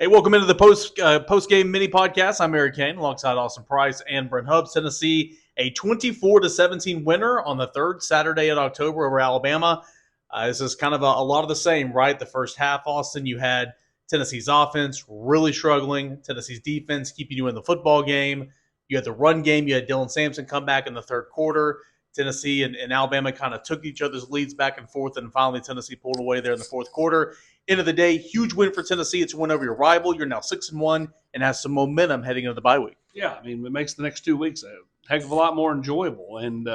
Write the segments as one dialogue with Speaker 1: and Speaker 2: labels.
Speaker 1: Hey, welcome into the post-game mini podcast. I'm Eric Kane alongside Austin Price and Brent Hubbs. Tennessee, a 24-17 winner on the third Saturday in October over Alabama. This is kind of a lot of the same, right? The first half, Austin, you had Tennessee's offense really struggling, Tennessee's defense keeping you in the football game. You had the run game. You had Dylan Sampson come back in the third quarter. Tennessee and Alabama kind of took each other's leads back and forth, and finally Tennessee pulled away there in the fourth quarter. End of the day, huge win for Tennessee. It's a win over your rival. You're now 6-1 and has some momentum heading into the bye week.
Speaker 2: Yeah, I mean, it makes the next 2 weeks a heck of a lot more enjoyable. And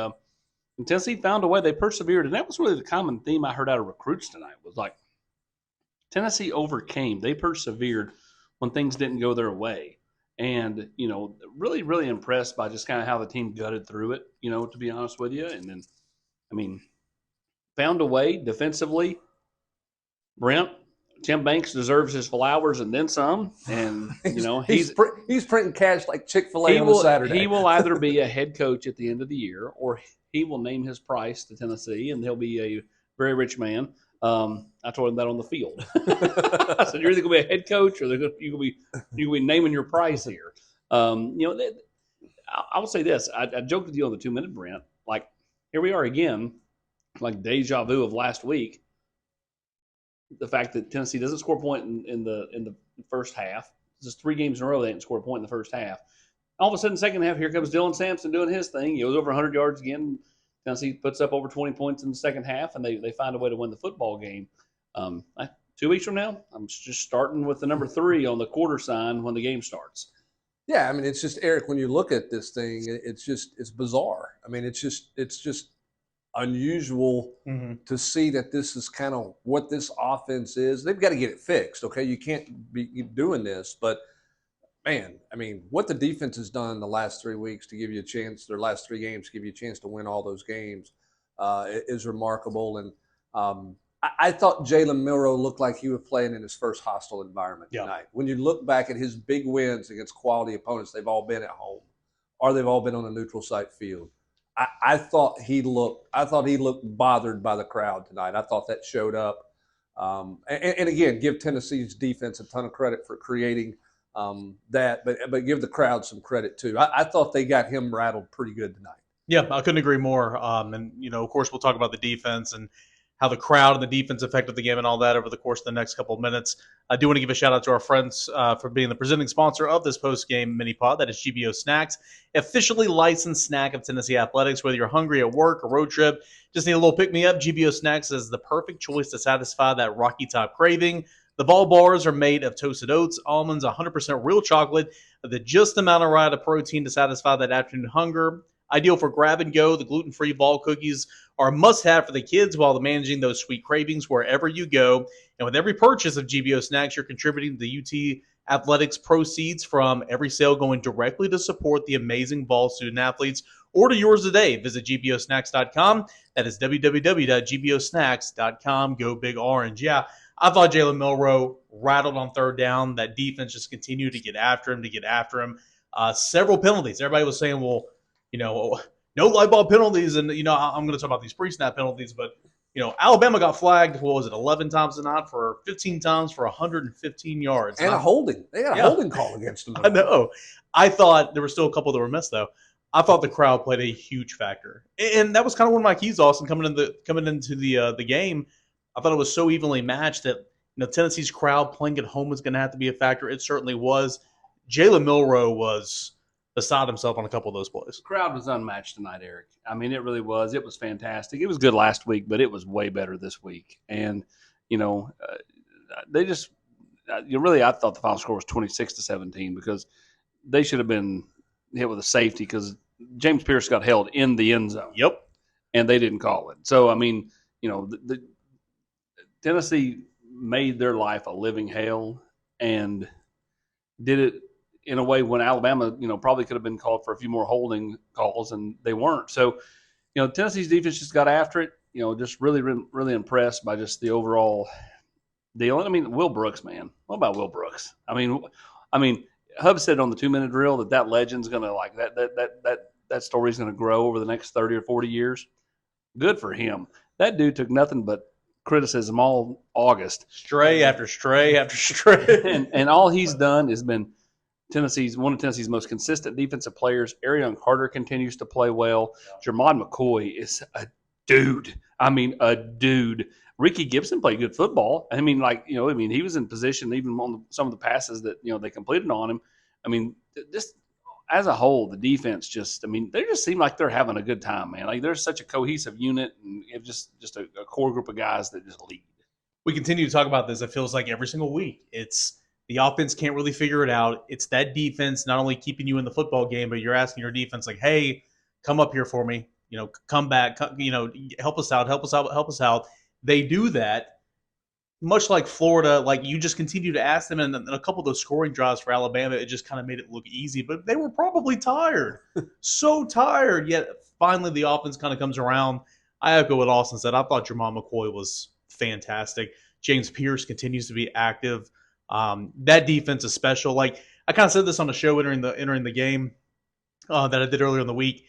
Speaker 2: Tennessee found a way. They persevered. And that was really the common theme I heard out of recruits tonight was like Tennessee overcame. They persevered when things didn't go their way. And, really, really impressed by just kind of how the team gutted through it, to be honest with you. And then, found a way defensively. Brent, Tim Banks deserves his flowers and then some. And,
Speaker 3: he's printing cash like Chick-fil-A on a Saturday.
Speaker 2: He will either be a head coach at the end of the year or he will name his price to Tennessee and he'll be a very rich man. I told him that on the field. I said, you're either going to be a head coach or you're going to be naming your price here. I will say this. I joked with you on the 2-minute, Brent. Like, here we are again, like deja vu of last week. The fact that Tennessee doesn't score a point in the first half. Just 3 games in a row they didn't score a point in the first half. All of a sudden, second half, here comes Dylan Sampson doing his thing. He goes over 100 yards again. Tennessee puts up over 20 points in the second half, and they find a way to win the football game. 2 weeks from now, I'm just starting with the number 3 on the quarter sign when the game starts.
Speaker 3: Yeah, I mean, it's just, Eric, when you look at this thing, it's bizarre. I mean, it's just unusual to see that this is kind of what this offense is. They've got to get it fixed, okay? You can't be doing this, but man, I mean, what the defense has done the last 3 weeks to give you a chance, their last 3 games, to give you a chance to win all those games is remarkable. And I thought Jalen Milroe looked like he was playing in his first hostile environment tonight. When you look back at his big wins against quality opponents, they've all been at home or they've all been on a neutral site field. I thought he looked bothered by the crowd tonight. I thought that showed up. And again, give Tennessee's defense a ton of credit for creating that, but give the crowd some credit too. I thought they got him rattled pretty good tonight.
Speaker 1: Yeah, I couldn't agree more. And of course, we'll talk about the defense and how the crowd and the defense affected the game and all that over the course of the next couple of minutes. I do want to give a shout out to our friends for being the presenting sponsor of this post-game mini pod. That is GBO Snacks, officially licensed snack of Tennessee Athletics. Whether you're hungry at work or road trip, just need a little pick-me-up, GBO Snacks is the perfect choice to satisfy that Rocky Top craving. The ball bars are made of toasted oats, almonds, 100% real chocolate, the just amount of right of protein to satisfy that afternoon hunger. Ideal for grab and go. The gluten-free ball cookies are a must-have for the kids while managing those sweet cravings wherever you go. And with every purchase of GBO Snacks, you're contributing to the UT Athletics proceeds from every sale going directly to support the amazing ball student athletes. Order yours today. Visit gbosnacks.com. That is www.gbosnacks.com. Go Big Orange. Yeah, I thought Jalen Milroe rattled on third down. That defense just continued to get after him. Several penalties. Everybody was saying, well, no light ball penalties, and I'm going to talk about these pre-snap penalties, but Alabama got flagged. What was it, 11 times tonight for 15 times for 115 yards,
Speaker 3: and a holding. They got a holding call against them.
Speaker 1: I know. I thought there were still a couple that were missed though. I thought the crowd played a huge factor, and that was kind of one of my keys, Austin, coming into the game. I thought it was so evenly matched that Tennessee's crowd playing at home was going to have to be a factor. It certainly was. Jalen Milroe was beside himself on a couple of those plays.
Speaker 2: The crowd was unmatched tonight, Eric. I mean, it really was. It was fantastic. It was good last week, but it was way better this week. And, they just I thought the final score was 26-17 because they should have been hit with a safety because James Pierce got held in the end zone.
Speaker 1: Yep.
Speaker 2: And they didn't call it. So, I mean, the Tennessee made their life a living hell and did it in a way when Alabama, probably could have been called for a few more holding calls, and they weren't. So, Tennessee's defense just got after it. Just really, really impressed by just the overall deal. And I mean, Will Brooks, man. What about Will Brooks? I mean, Hub said on the 2-minute drill that legend's going to that story's going to grow over the next 30 or 40 years. Good for him. That dude took nothing but criticism all August.
Speaker 1: Stray after stray after stray.
Speaker 2: And all he's done has been one of Tennessee's most consistent defensive players. Arion Carter continues to play well. Jermod McCoy is a dude. I mean, a dude. Ricky Gibson played good football. I mean, he was in position even on some of the passes that, they completed on him. I mean, just as a whole, the defense they just seem like they're having a good time, man. Like, they're such a cohesive unit, and it's just a core group of guys that just lead.
Speaker 1: We continue to talk about this. It feels like every single week. It's the offense can't really figure it out. It's that defense not only keeping you in the football game, but you're asking your defense, like, hey, come up here for me. Come back. Help us out. Help us out. They do that, much like Florida. Like, you just continue to ask them, and a couple of those scoring drives for Alabama, it just kind of made it look easy. But they were probably tired, so tired. Yet finally, the offense kind of comes around. I echo what Austin said. I thought Jermon McCoy was fantastic. James Pierce continues to be active. That defense is special. Like, I kind of said this on the show entering the game that I did earlier in the week.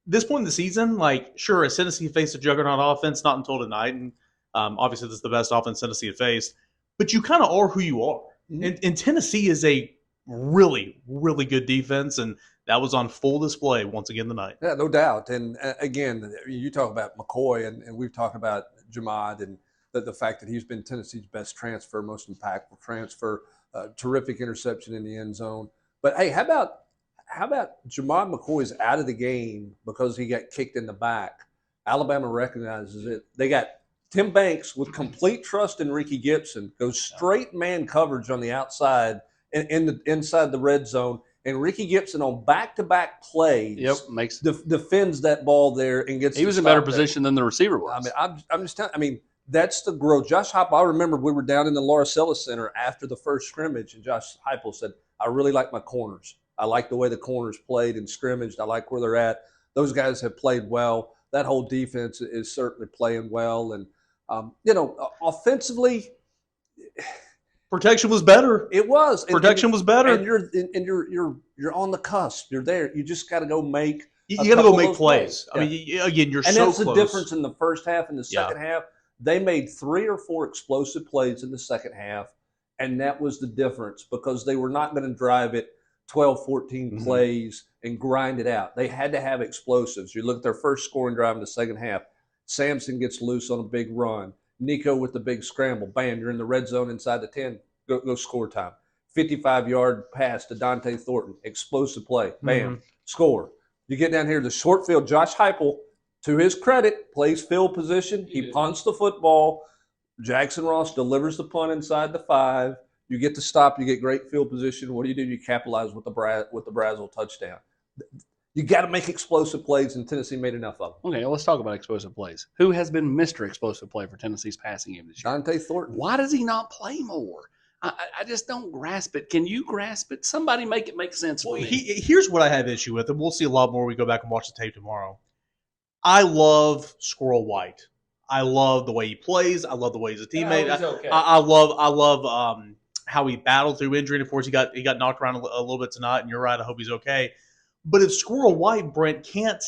Speaker 1: This point in the season, like, sure, as Tennessee faced a juggernaut offense, not until tonight, and obviously this is the best offense Tennessee had faced, but you kind of are who you are. Mm-hmm. And Tennessee is a really, really good defense, and that was on full display once again tonight.
Speaker 3: Yeah, no doubt. And again, you talk about McCoy, and we've talked about Jamad, and the fact that he's been Tennessee's best transfer, most impactful transfer, terrific interception in the end zone. But hey, how about Jamad McCoy's out of the game because he got kicked in the back? Alabama recognizes it. They got Tim Banks with complete trust in Ricky Gibson, goes straight man coverage on the outside and inside the red zone. And Ricky Gibson on back-to-back plays defends that ball there and gets.
Speaker 2: He was in better position than the receiver was.
Speaker 3: I mean, I'm just telling. I mean, that's the growth. Josh Heupel, I remember we were down in the Larcella Center after the first scrimmage, and Josh Heupel said, "I really like my corners. I like the way the corners played and scrimmaged. I like where they're at. Those guys have played well. That whole defense is certainly playing well, and offensively."
Speaker 1: Protection was better.
Speaker 3: It was.
Speaker 1: Protection was better.
Speaker 3: And you're on the cusp. You're there. You just got to go make.
Speaker 1: You got to go make plays. I mean, again, you're so close.
Speaker 3: And that's the difference in the first half and the second half. They made 3 or 4 explosive plays in the second half, and that was the difference because they were not going to drive it 12, 14 plays and grind it out. They had to have explosives. You look at their first scoring drive in the second half. Sampson gets loose on a big run. Nico with the big scramble. Bam, you're in the red zone inside the 10. Go score time. 55-yard pass to Dante Thornton. Explosive play. Bam, score. You get down here to the short field. Josh Heupel, to his credit, plays field position. He punts the football. Jackson Ross delivers the punt inside the 5. You get to stop. You get great field position. What do? You capitalize with the Brazel touchdown. You got to make explosive plays, and Tennessee made enough of them.
Speaker 2: Okay, well, let's talk about explosive plays. Who has been Mr. Explosive Play for Tennessee's passing game this year?
Speaker 3: Dante Thornton.
Speaker 2: Why does he not play more? I just don't grasp it. Can you grasp it? Somebody make it make sense for me.
Speaker 1: Here's what I have issue with, and we'll see a lot more when we go back and watch the tape tomorrow. I love Squirrel White. I love the way he plays. I love the way he's a teammate.
Speaker 2: Okay.
Speaker 1: I love how he battled through injury. And of course, he got knocked around a little bit tonight, and you're right. I hope he's okay. But if Squirrel White, Brent, can't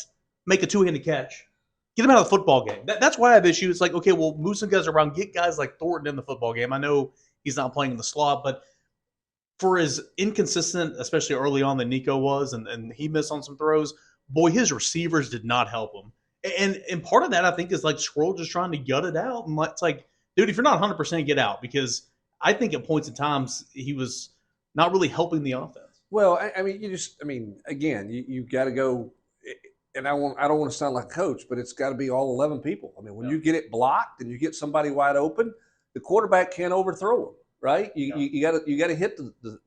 Speaker 1: make a two-handed catch, get him out of the football game. That's why I have issues. It's like, okay, well, move some guys around. Get guys like Thornton in the football game. I know he's not playing in the slot, but for as inconsistent, especially early on, that Nico was, and he missed on some throws, boy, his receivers did not help him. And part of that, I think, is like Squirrel just trying to gut it out. And it's like, dude, if you're not 100%, get out. Because I think at points in times he was not really helping the offense.
Speaker 3: Well, again, you got to go, and I don't want to sound like a coach, but it's got to be all 11 people. I mean, when you get it blocked and you get somebody wide open, the quarterback can't overthrow him, right? You got to hit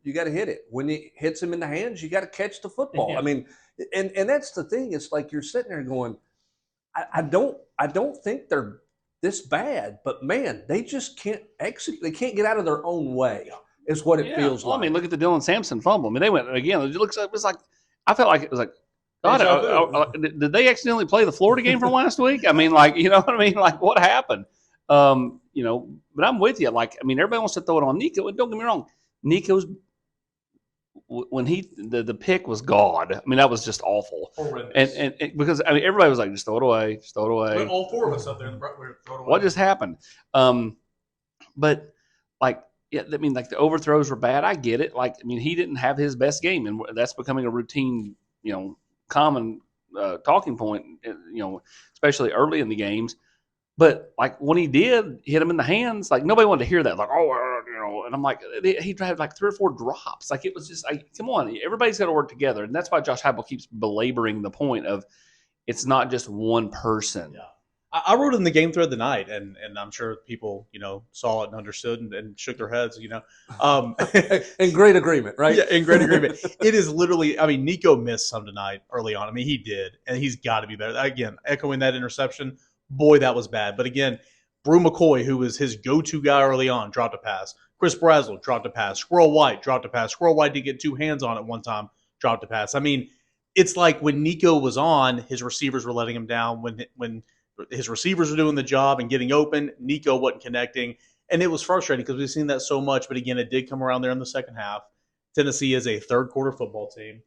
Speaker 3: you got to hit it. When it hits him in the hands, you got to catch the football. Yeah. I mean, and that's the thing. It's like you're sitting there going, I don't think they're this bad, but man, they just can't execute. They can't get out of their own way. Is what it feels like.
Speaker 2: I mean, look at the Dylan Sampson fumble. I mean, they went again. It was like I felt like it was like, God, did they accidentally play the Florida game from last week? I mean, like, you know what I mean? Like, what happened? But I'm with you. Like, I mean, everybody wants to throw it on Nico. And don't get me wrong, Nico's when the pick was God. I mean, that was just awful.
Speaker 1: Horrendous.
Speaker 2: And because I mean, everybody was like, just throw it away, just throw it away.
Speaker 1: But all four of us up there in the front were thrown away.
Speaker 2: What just happened? But like, yeah, I mean, like the overthrows were bad. I get it. Like, I mean, he didn't have his best game, and that's becoming a routine, common talking point, especially early in the games. But like when he did hit him in the hands, like nobody wanted to hear that. Like, and I'm like, he had like 3 or 4 drops. Like it was just like, come on, everybody's got to work together, and that's why Josh Heupel keeps belaboring the point of it's not just one person.
Speaker 1: Yeah. I wrote in the game thread the night, and I'm sure people, saw it and understood and shook their heads,
Speaker 3: In great agreement, right?
Speaker 1: Yeah, in great agreement. It is literally, I mean, Nico missed some tonight early on. I mean, he did, and he's got to be better. Again, echoing that interception, boy, that was bad. But again, Brew McCoy, who was his go-to guy early on, dropped a pass. Chris Brazel dropped a pass. Squirrel White dropped a pass. Squirrel White did get 2 hands on it one time, dropped a pass. I mean, it's like when Nico was on, his receivers were letting him down. When his receivers were doing the job and getting open, Nico wasn't connecting. And it was frustrating because we've seen that so much. But again, it did come around there in the second half. Tennessee is a third quarter football team.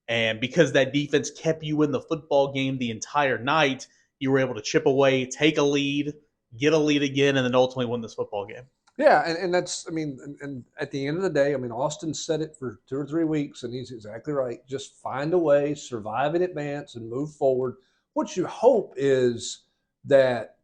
Speaker 1: And because that defense kept you in the football game the entire night, you were able to chip away, take a lead, get a lead again, and then ultimately win this football game.
Speaker 3: Yeah, and that's, I mean, and at the end of the day, I mean, Austin said it for 2 or 3 weeks, and he's exactly right. Just find a way, survive in advance, and move forward. What you hope is that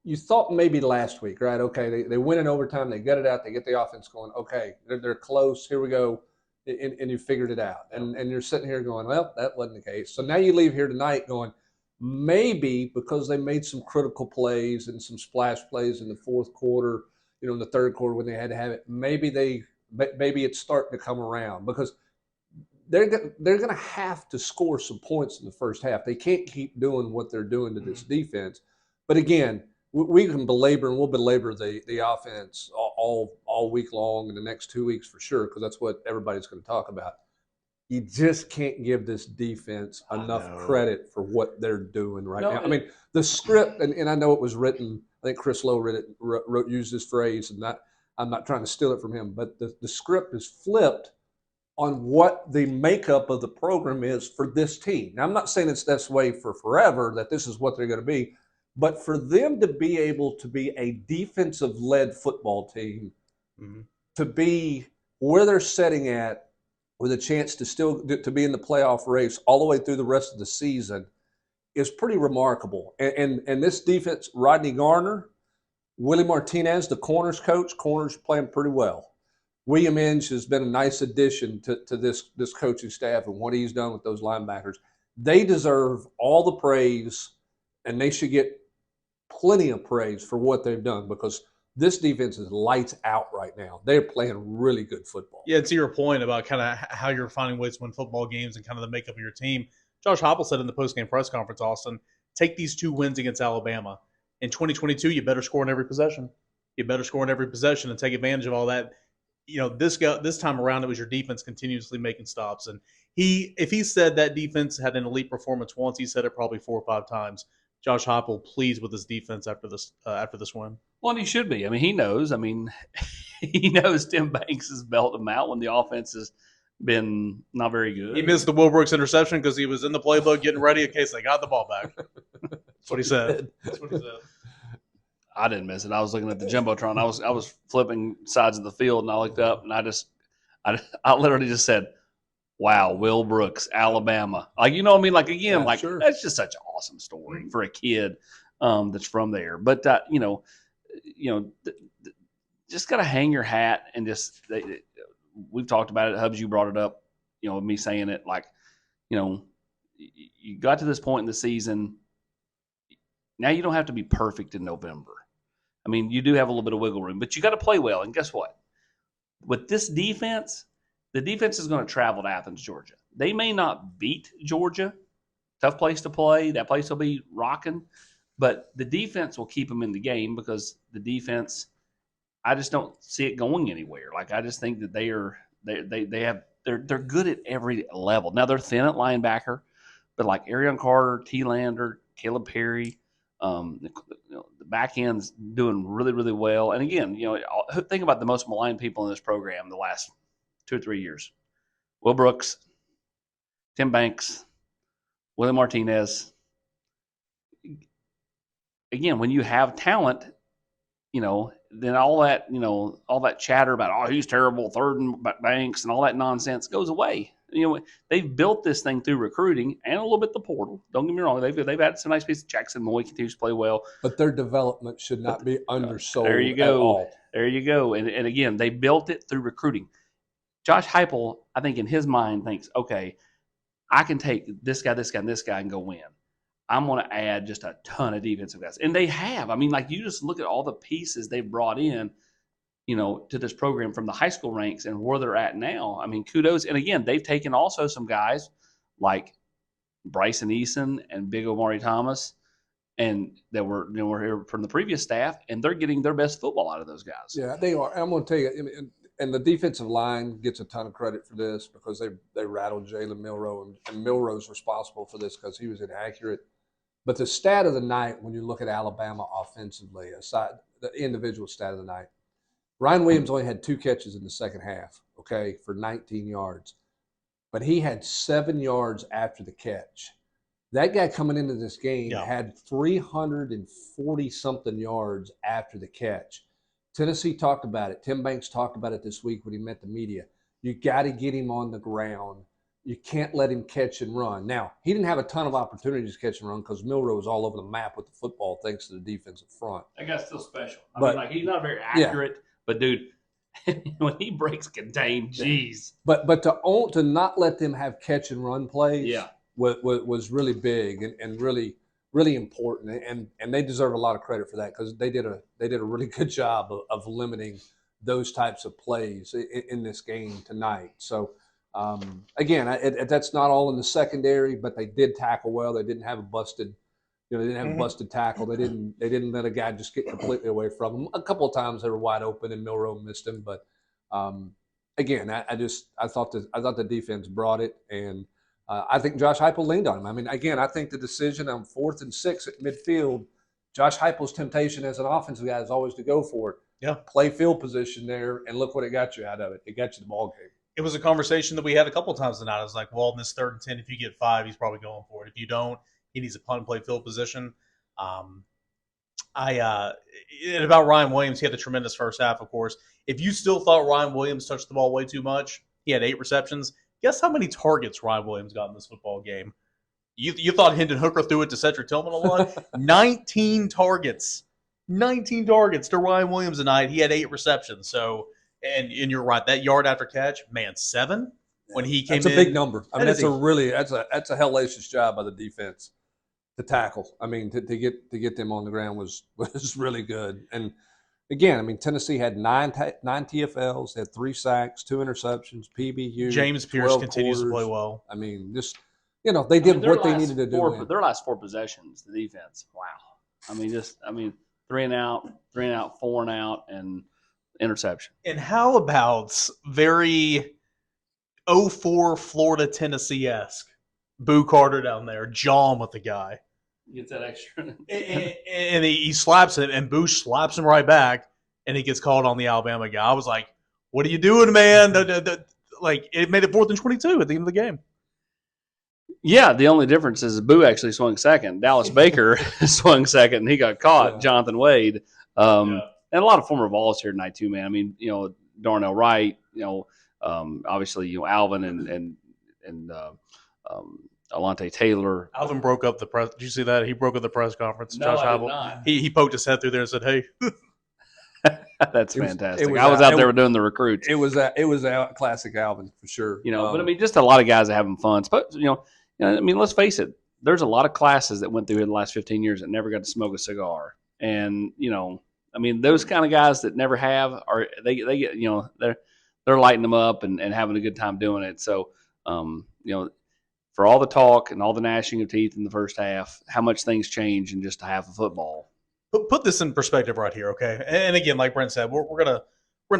Speaker 3: you thought maybe last week, right? Okay, they win in overtime, they get it out, they get the offense going. Okay, they're close. Here we go, and you figured it out. And you're sitting here going, well, that wasn't the case. So now you leave here tonight going, maybe because they made some critical plays and some splash plays in the fourth quarter, in the third quarter when they had to have it, maybe it's starting to come around because they're going to have to score some points in the first half. They can't keep doing what they're doing to this defense. But again, we can belabor, and we'll belabor the offense all week long and the next 2 weeks for sure, because that's what everybody's going to talk about. You just can't give this defense enough credit for what they're doing now. I mean, the script, and I know it was written, I think Chris Lowe used this phrase, and I'm not trying to steal it from him, but the script is flipped on what the makeup of the program is for this team. Now, I'm not saying it's this way for forever, that this is what they're going to be, but for them to be able to be a defensive-led football team, to be where they're setting at, with a chance to be in the playoff race all the way through the rest of the season, is pretty remarkable. And this defense, Rodney Garner, Willie Martinez, the corners coach, corners playing pretty well. William Inge has been a nice addition to this coaching staff and what he's done with those linebackers. They deserve all the praise, and they should get plenty of praise for what they've done, because this defense is lights out right now. They're playing really good football.
Speaker 1: Yeah, to your point about kind of how you're finding ways to win football games and kind of the makeup of your team, Josh Heupel said in the postgame press conference, Austin, take these 2 wins against Alabama. In 2022, you better score in every possession. You better score in every possession and take advantage of all that. This time around, it was your defense continuously making stops. And if he said that defense had an elite performance once, he said it probably 4 or 5 times. Josh Heupel pleased with his defense after this win.
Speaker 2: Well, and he should be. I mean, he knows. I mean, he knows Tim Banks has belted him out when the offense has been not very good.
Speaker 1: He missed the Will Brooks interception because he was in the playbook getting ready in case they got the ball back. That's what he said.
Speaker 2: I didn't miss it. I was looking at the jumbotron. I was flipping sides of the field, and I looked up, and I literally just said, "Wow, Will Brooks, Alabama." Like, you know what I mean? Like, again, sure. That's just such an awesome story for a kid that's from there. But just got to hang your hat and just. We've talked about it. Hubs, you brought it up. With me saying it, like, you got to this point in the season. Now you don't have to be perfect in November. I mean, you do have a little bit of wiggle room, but you got to play well. And guess what? With this defense, the defense is going to travel to Athens, Georgia. They may not beat Georgia. Tough place to play. That place will be rocking. But the defense will keep them in the game, because the defense, I just don't see it going anywhere. Like, I just think that they're good at every level. Now they're thin at linebacker, but like Arion Carter, T. Lander, Caleb Perry, the back end's doing really, really well. And again, think about the most maligned people in this program the last 2 or 3 years. Will Brooks, Tim Banks, Willie Martinez. Again, when you have talent, then all that chatter about, oh, he's terrible, third and Banks and all that nonsense goes away. They've built this thing through recruiting and a little bit the portal. Don't get me wrong. They've had some nice pieces. Jackson Moy continues to play well.
Speaker 3: But their development should not be undersold
Speaker 2: there you go.
Speaker 3: at all.
Speaker 2: There you go. And again, they built it through recruiting. Josh Heupel, I think in his mind thinks, okay, I can take this guy, and this guy and go win. I'm going to add just a ton of defensive guys. And they have. I mean, like, you just look at all the pieces they've brought in, to this program from the high school ranks and where they're at now. I mean, kudos. And again, they've taken also some guys like Bryson Eason and Big Omari Thomas, and that were here from the previous staff, and they're getting their best football out of those guys.
Speaker 3: Yeah, they are. I'm going to tell you, and the defensive line gets a ton of credit for this because they rattled Jalen Milroe, and Milroe's responsible for this because he was inaccurate. But the stat of the night, when you look at Alabama offensively, aside the individual stat of the night, Ryan Williams only had 2 catches in the second half, okay, for 19 yards. But he had 7 yards after the catch. That guy coming into this game had 340-something yards after the catch. Tennessee talked about it. Tim Banks talked about it this week when he met the media. You got to get him on the ground. You can't let him catch and run. Now, he didn't have a ton of opportunities to catch and run because Milroe was all over the map with the football thanks to the defensive front.
Speaker 2: That guy's still special. I mean, he's not very accurate, but dude, when he breaks contain, geez.
Speaker 3: But to not let them have catch and run plays was really big and really really important, and they deserve a lot of credit for that because they did a really good job of limiting those types of plays in this game tonight. So. Again, that's not all in the secondary, but they did tackle well. They didn't have a busted, they didn't have a busted tackle. They didn't let a guy just get completely away from them. A couple of times they were wide open and Milroe missed him, but again, I thought the defense brought it, and I think Josh Heupel leaned on him. I mean, again, I think the decision on 4th and 6 at midfield, Josh Heupel's temptation as an offensive guy is always to go for it.
Speaker 1: Yeah,
Speaker 3: play field position there, and look what it got you out of it. It got you the ball game.
Speaker 1: It was a conversation that we had a couple of times tonight. I was like, well, in this 3rd and 10, if you get 5, he's probably going for it. If you don't, he needs a punt and play field position. And about Ryan Williams, he had a tremendous first half, of course. If you still thought Ryan Williams touched the ball way too much, he had 8 receptions. Guess how many targets Ryan Williams got in this football game? You thought Hendon Hooker threw it to Cedric Tillman a lot? 19 targets. 19 targets to Ryan Williams tonight. He had 8 receptions. So, and you're right, that yard after catch, man, 7 when he came in.
Speaker 3: That's a big number. I mean, that's a hellacious job by the defense to tackle. I mean, to get them on the ground was really good. And again, I mean, Tennessee had 9 TFLs, they had 3 sacks, 2 interceptions, PBU.
Speaker 1: James Pierce continues to play well.
Speaker 3: I mean, just they did what they needed to do.
Speaker 2: Their last 4 possessions, the defense. Wow. I mean, 3 and out, 4 and out, and interception.
Speaker 1: And how about very 04 Florida Tennessee-esque Boo Carter down there, jawing with the guy.
Speaker 2: Gets that extra.
Speaker 1: and he slaps it, and Boo slaps him right back, and he gets called on the Alabama guy. I was like, what are you doing, man? Like, it made it 4th and 22 at the end of the game.
Speaker 2: Yeah, the only difference is Boo actually swung second. Dallas Baker swung second, and he got caught, yeah. Jonathan Wade. And a lot of former Vols here tonight too, man. I mean, Darnell Wright, obviously, Alvin and Alante Taylor.
Speaker 1: Alvin broke up the press. Did you see that? He broke up the press conference.
Speaker 2: No,
Speaker 1: Josh
Speaker 2: I did
Speaker 1: Heupel.
Speaker 2: not.
Speaker 1: He poked his head through there and said, "Hey."
Speaker 2: That's fantastic. I was out there doing the recruits.
Speaker 3: It was a classic Alvin for sure.
Speaker 2: But I mean, just a lot of guys having fun. But I mean, let's face it. There's a lot of classes that went through in the last 15 years that never got to smoke a cigar, and I mean, those kind of guys that never have they get they're lighting them up and having a good time doing it. So for all the talk and all the gnashing of teeth in the first half, how much things change in just a half of football.
Speaker 1: Put this in perspective right here, okay? And again, like Brent said, we're gonna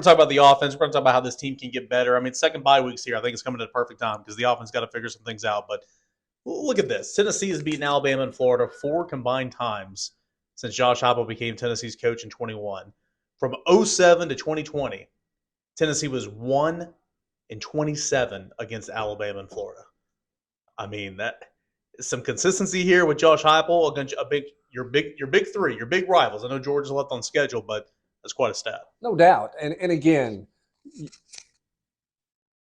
Speaker 1: talk about the offense. We're gonna talk about how this team can get better. I mean, second bye weeks here, I think it's coming at the perfect time because the offense got to figure some things out. But look at this: Tennessee has beaten Alabama and Florida 4 combined times since Josh Heupel became Tennessee's coach in 21. From 07 to 2020, Tennessee was 1-2 and 27 against Alabama and Florida. I mean, that some consistency here with Josh Heupel against your big three, your big rivals. I know Georgia's left on schedule, but that's quite a stat.
Speaker 3: No doubt. And again,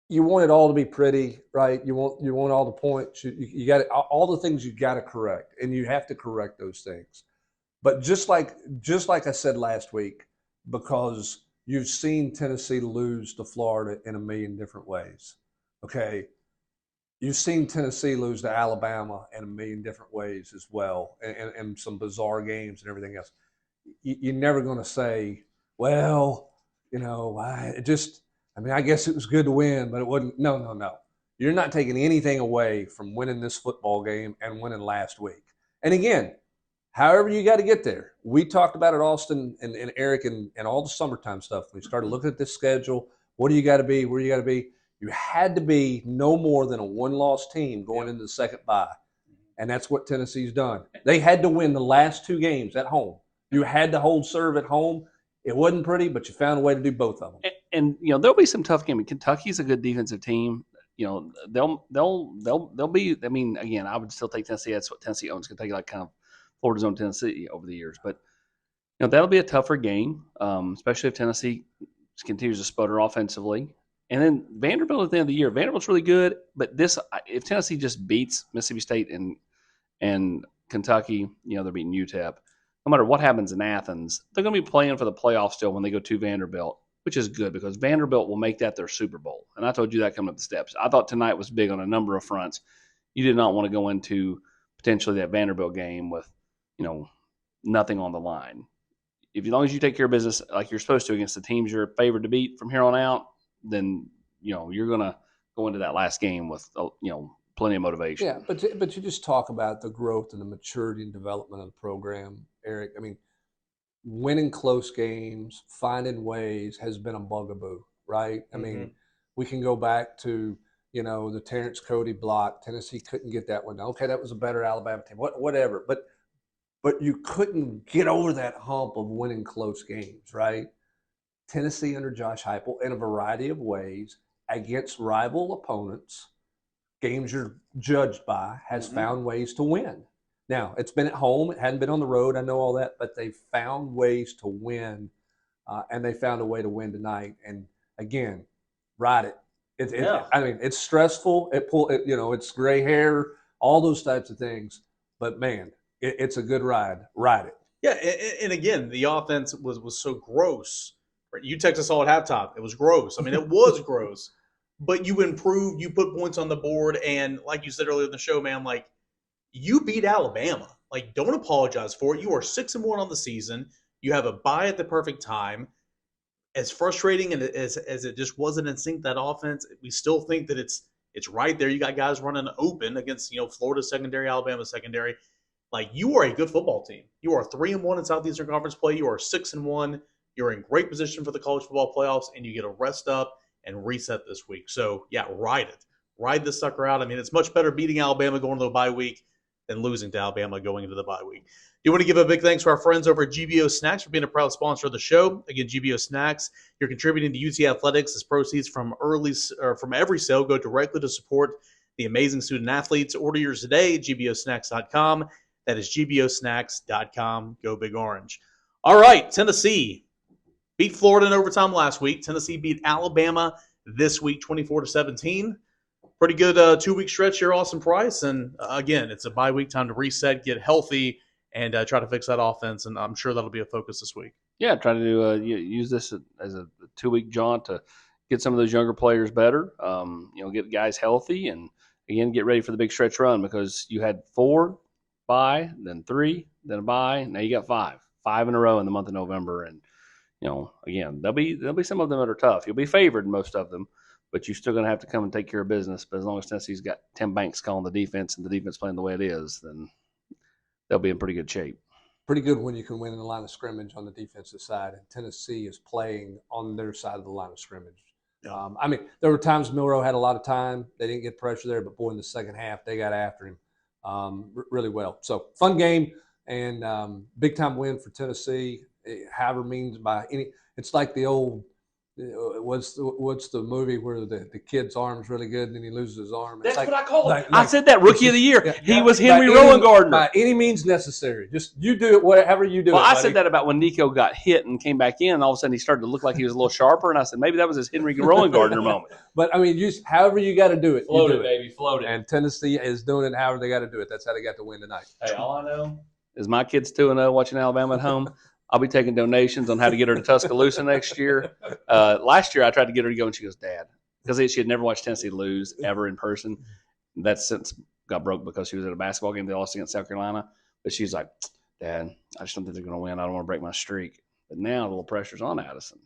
Speaker 3: you want it all to be pretty, right? You want all the points. You got all the things you got to correct, and you have to correct those things. But just like I said last week, because you've seen Tennessee lose to Florida in a million different ways. Okay, you've seen Tennessee lose to Alabama in a million different ways as well, and some bizarre games and everything else. You're never going to say, well, I guess it was good to win, but it wasn't. No. You're not taking anything away from winning this football game and winning last week. And again, however you got to get there. We talked about it, Austin and Eric, and all the summertime stuff. We started looking at this schedule. What do you got to be? Where you got to be? You had to be no more than a one-loss team going into the second bye. And that's what Tennessee's done. They had to win the last two games at home. You had to hold serve at home. It wasn't pretty, but you found a way to do both of them.
Speaker 2: And there'll be some tough games. Kentucky's a good defensive team. They'll be. I mean, again, I would still take Tennessee. That's what Tennessee owns. Kentucky, like kind of Florida's own Tennessee over the years, but that'll be a tougher game, especially if Tennessee continues to sputter offensively. And then Vanderbilt at the end of the year, Vanderbilt's really good, but if Tennessee just beats Mississippi State and Kentucky, they're beating UTEP. No matter what happens in Athens, they're going to be playing for the playoffs still when they go to Vanderbilt, which is good because Vanderbilt will make that their Super Bowl. And I told you that coming up the steps. I thought tonight was big on a number of fronts. You did not want to go into potentially that Vanderbilt game with, nothing on the line. As long as you take care of business like you're supposed to against the teams you're favored to beat from here on out, then you're going to go into that last game with plenty of motivation.
Speaker 3: Yeah, but you just talk about the growth and the maturity and development of the program, Eric. I mean, winning close games, finding ways has been a bugaboo, right? I mean, we can go back to the Terrence Cody block. Tennessee couldn't get that one. Okay, that was a better Alabama team. Whatever, but you couldn't get over that hump of winning close games, right? Tennessee under Josh Heupel in a variety of ways against rival opponents, games you're judged by, has found ways to win. Now, it's been at home. It hadn't been on the road. I know all that, but they've found ways to win, and they found a way to win tonight. And, again, ride it. I mean, it's stressful. It's gray hair, all those types of things. But, man, it's a good ride. Ride it.
Speaker 1: Yeah, and again, the offense was so gross. Right? You texted us all at halftime. It was gross. I mean, it was gross. But you improved. You put points on the board. And like you said earlier in the show, man, like, you beat Alabama. Like, don't apologize for it. You are 6-1 on the season. You have a bye at the perfect time. As frustrating and as it just wasn't in sync, that offense, we still think that it's right there. You got guys running open against Florida secondary, Alabama secondary. Like, you are a good football team. You are 3-1 in Southeastern Conference play. You are 6-1. You're in great position for the college football playoffs, and you get to rest up and reset this week. So, yeah, ride it. Ride this sucker out. I mean, it's much better beating Alabama going to the bye week than losing to Alabama going into the bye week. Do you want to give a big thanks to our friends over at GBO Snacks for being a proud sponsor of the show? Again, GBO Snacks, you're contributing to UT Athletics as proceeds from every sale go directly to support the amazing student athletes. Order yours today at gbosnacks.com. That is gbosnacks.com. Go Big Orange. All right, Tennessee beat Florida in overtime last week. Tennessee beat Alabama this week, 24-17. Pretty good 2-week stretch here, Austin Price. And again, it's a bye week, time to reset, get healthy, and try to fix that offense. And I'm sure that'll be a focus this week.
Speaker 2: Yeah, try to use this as a 2-week jaunt to get some of those younger players better. Get guys healthy, and again, get ready for the big stretch run because you had 4 bye, then 3, then a bye. Now you got 5 in a row in the month of November, and again, there'll be some of them that are tough. You'll be favored in most of them, but you're still going to have to come and take care of business. But as long as Tennessee's got Tim Banks calling the defense and the defense playing the way it is, then they'll be in pretty good shape.
Speaker 3: Pretty good when you can win in the line of scrimmage on the defensive side, and Tennessee is playing on their side of the line of scrimmage.
Speaker 1: Yeah.
Speaker 3: I mean, there were times Milroe had a lot of time. They didn't get pressure there, but boy, in the second half, they got after him really well. So, fun game and big-time win for Tennessee. However means by any – it's like the old what's the movie where the kid's arm's really good and then he loses his arm?
Speaker 2: That's
Speaker 3: It's
Speaker 2: what I call it. I
Speaker 3: like-
Speaker 2: said that rookie of the year.
Speaker 3: Yeah,
Speaker 2: He was Henry
Speaker 3: by
Speaker 2: Rowan Gardner.
Speaker 3: By any means necessary. Just you do it whatever you do.
Speaker 2: Well,
Speaker 3: it,
Speaker 2: I
Speaker 3: buddy.
Speaker 2: said that about when Nico got hit and came back in, and all of a sudden he started to look like he was a little sharper, and I said maybe that was his Henry Rowan Gardner moment.
Speaker 3: But I mean, however you got to do it,
Speaker 2: Float
Speaker 3: you
Speaker 2: it,
Speaker 3: do
Speaker 2: baby, float it.
Speaker 3: And Tennessee is doing it however they got to do it. That's how they got to win tonight.
Speaker 2: Hey, all I know is my kid's 2-0 watching Alabama at home. I'll be taking donations on how to get her to Tuscaloosa next year. Last year I tried to get her to go, and she goes, Dad, because she had never watched Tennessee lose ever in person. That since got broke because she was at a basketball game they lost against South Carolina. But she's like, Dad, I just don't think they're going to win. I don't want to break my streak. But now a little pressure's on Addison.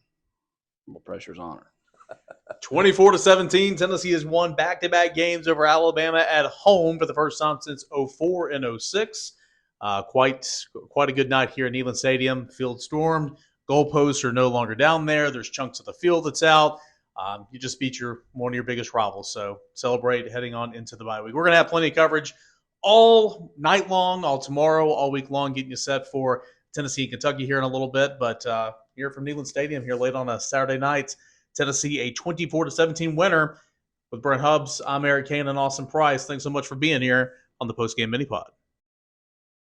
Speaker 2: A little pressure's on her.
Speaker 1: 24-17, Tennessee has won back-to-back games over Alabama at home for the first time since 04 and 06. Quite a good night here at Neyland Stadium. Field stormed. Goalposts are no longer down there. There's chunks of the field that's out. You just beat one of your biggest rivals. So celebrate heading on into the bye week. We're going to have plenty of coverage all night long, all tomorrow, all week long, getting you set for Tennessee and Kentucky here in a little bit. But here from Neyland Stadium here late on a Saturday night, Tennessee a 24-17 winner. With Brent Hubbs, I'm Eric Kane and Austin Price. Thanks so much for being here on the Postgame Mini Pod.